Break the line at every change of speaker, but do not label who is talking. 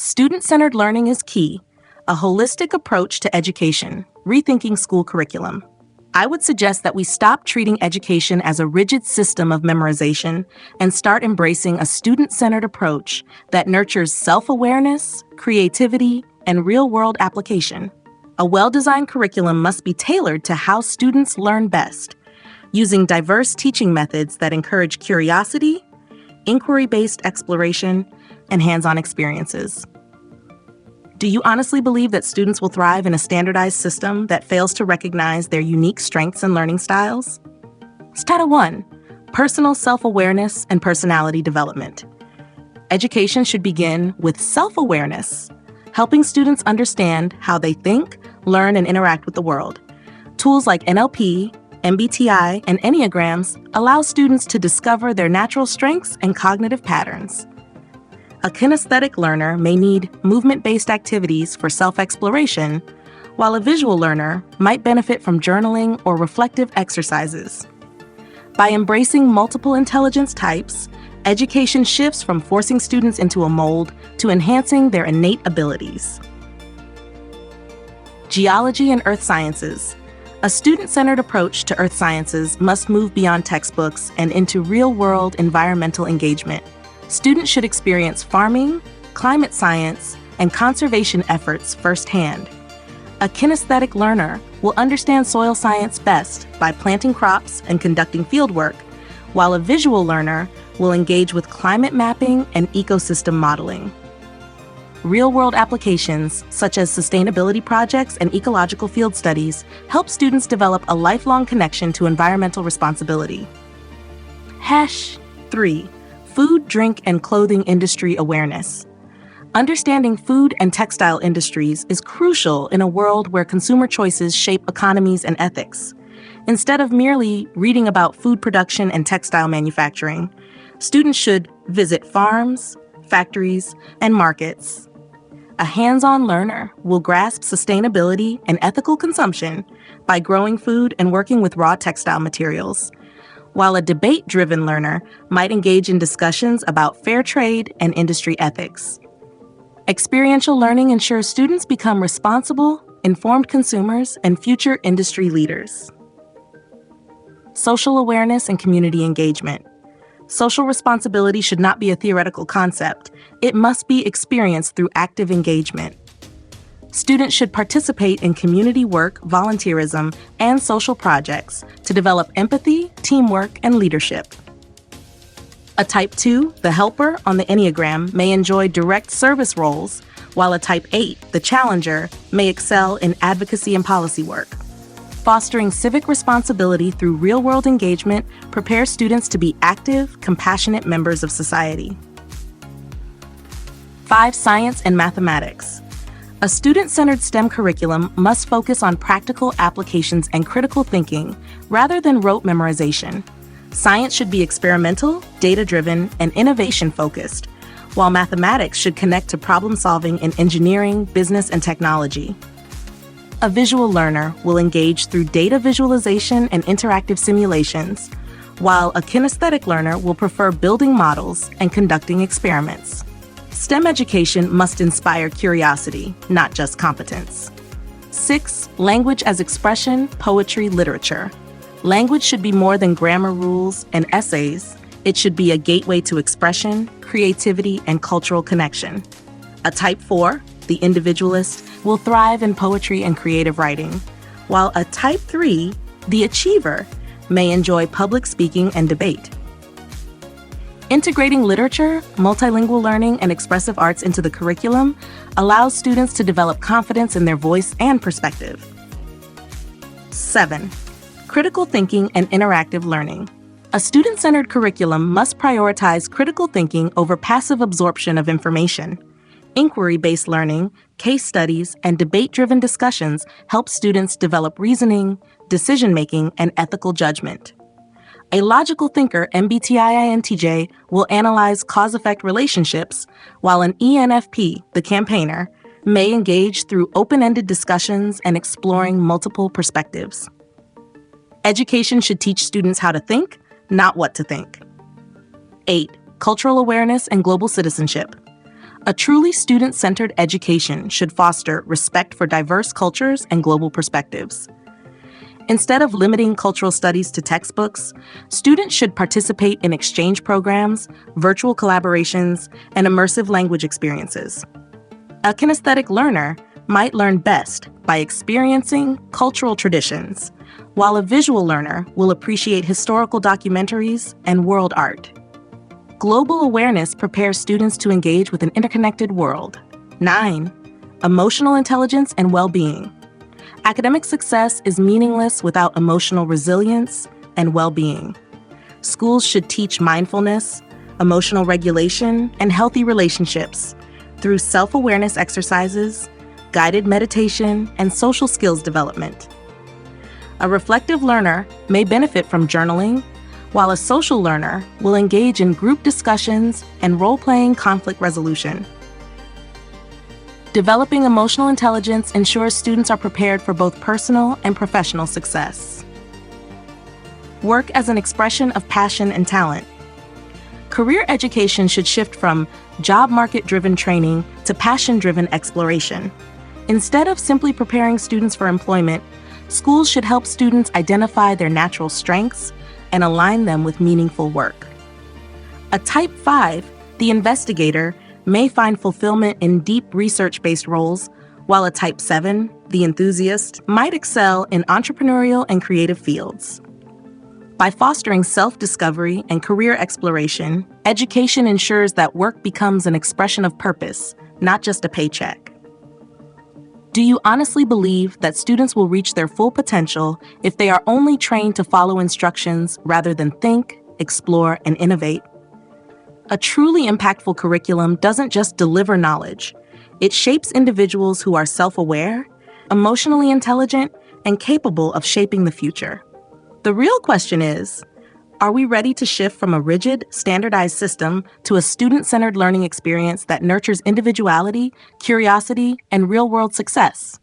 Student-centered learning is key, a holistic approach to education, rethinking school curriculum. I would suggest that we stop treating education as a rigid system of memorization and start embracing a student-centered approach that nurtures self-awareness, creativity, and real-world application. A well-designed curriculum must be tailored to how students learn best, using diverse teaching methods that encourage curiosity, inquiry-based exploration, and hands-on experiences. Do you honestly believe that students will thrive in a standardized system that fails to recognize their unique strengths and learning styles? Step 1. Personal self-awareness and personality development. Education should begin with self-awareness, helping students understand how they think, learn, and interact with the world. Tools like NLP, MBTI, and Enneagrams allow students to discover their natural strengths and cognitive patterns. A kinesthetic learner may need movement-based activities for self-exploration, while a visual learner might benefit from journaling or reflective exercises. By embracing multiple intelligence types, education shifts from forcing students into a mold to enhancing their innate abilities. Geology and earth sciences. A student-centered approach to earth sciences must move beyond textbooks and into real-world environmental engagement. Students should experience farming, climate science, and conservation efforts firsthand. A kinesthetic learner will understand soil science best by planting crops and conducting fieldwork, while a visual learner will engage with climate mapping and ecosystem modeling. Real-world applications, such as sustainability projects and ecological field studies, help students develop a lifelong connection to environmental responsibility. 3. Food, drink, and clothing industry awareness. Understanding food and textile industries is crucial in a world where consumer choices shape economies and ethics. Instead of merely reading about food production and textile manufacturing, students should visit farms, factories, and markets. A hands-on learner will grasp sustainability and ethical consumption by growing food and working with raw textile materials, while a debate-driven learner might engage in discussions about fair trade and industry ethics. Experiential learning ensures students become responsible, informed consumers, and future industry leaders. Social awareness and community engagement. Social responsibility should not be a theoretical concept. It must be experienced through active engagement. Students should participate in community work, volunteerism, and social projects to develop empathy, teamwork, and leadership. A Type 2, the helper on the Enneagram, may enjoy direct service roles, while a Type 8, the challenger, may excel in advocacy and policy work. Fostering civic responsibility through real-world engagement prepares students to be active, compassionate members of society. 5. Science and mathematics. A student-centered STEM curriculum must focus on practical applications and critical thinking rather than rote memorization. Science should be experimental, data-driven, and innovation-focused, while mathematics should connect to problem-solving in engineering, business, and technology. A visual learner will engage through data visualization and interactive simulations, while a kinesthetic learner will prefer building models and conducting experiments. STEM education must inspire curiosity, not just competence. 6. Language as expression, poetry, literature. Language should be more than grammar rules and essays. It should be a gateway to expression, creativity, and cultural connection. A Type 4, the individualist, will thrive in poetry and creative writing, while a Type 3, the achiever, may enjoy public speaking and debate. Integrating literature, multilingual learning, and expressive arts into the curriculum allows students to develop confidence in their voice and perspective. 7. Critical thinking and interactive learning. A student-centered curriculum must prioritize critical thinking over passive absorption of information. Inquiry-based learning, case studies, and debate-driven discussions help students develop reasoning, decision-making, and ethical judgment. A logical thinker, MBTI-INTJ, will analyze cause-effect relationships, while an ENFP, the campaigner, may engage through open-ended discussions and exploring multiple perspectives. Education should teach students how to think, not what to think. 8. Cultural awareness and global citizenship. A truly student-centered education should foster respect for diverse cultures and global perspectives. Instead of limiting cultural studies to textbooks, students should participate in exchange programs, virtual collaborations, and immersive language experiences. A kinesthetic learner might learn best by experiencing cultural traditions, while a visual learner will appreciate historical documentaries and world art. Global awareness prepares students to engage with an interconnected world. 9. Emotional intelligence and well-being. Academic success is meaningless without emotional resilience and well-being. Schools should teach mindfulness, emotional regulation, and healthy relationships through self-awareness exercises, guided meditation, and social skills development. A reflective learner may benefit from journaling, while a social learner will engage in group discussions and role-playing conflict resolution. Developing emotional intelligence ensures students are prepared for both personal and professional success. Work as an expression of passion and talent. Career education should shift from job market-driven training to passion-driven exploration. Instead of simply preparing students for employment, schools should help students identify their natural strengths and align them with meaningful work. A Type 5, the investigator, may find fulfillment in deep research-based roles, while a Type 7, the enthusiast, might excel in entrepreneurial and creative fields. By fostering self-discovery and career exploration, education ensures that work becomes an expression of purpose, not just a paycheck. Do you honestly believe that students will reach their full potential if they are only trained to follow instructions rather than think, explore, and innovate? A truly impactful curriculum doesn't just deliver knowledge. It shapes individuals who are self-aware, emotionally intelligent, and capable of shaping the future. The real question is, are we ready to shift from a rigid, standardized system to a student-centered learning experience that nurtures individuality, curiosity, and real-world success?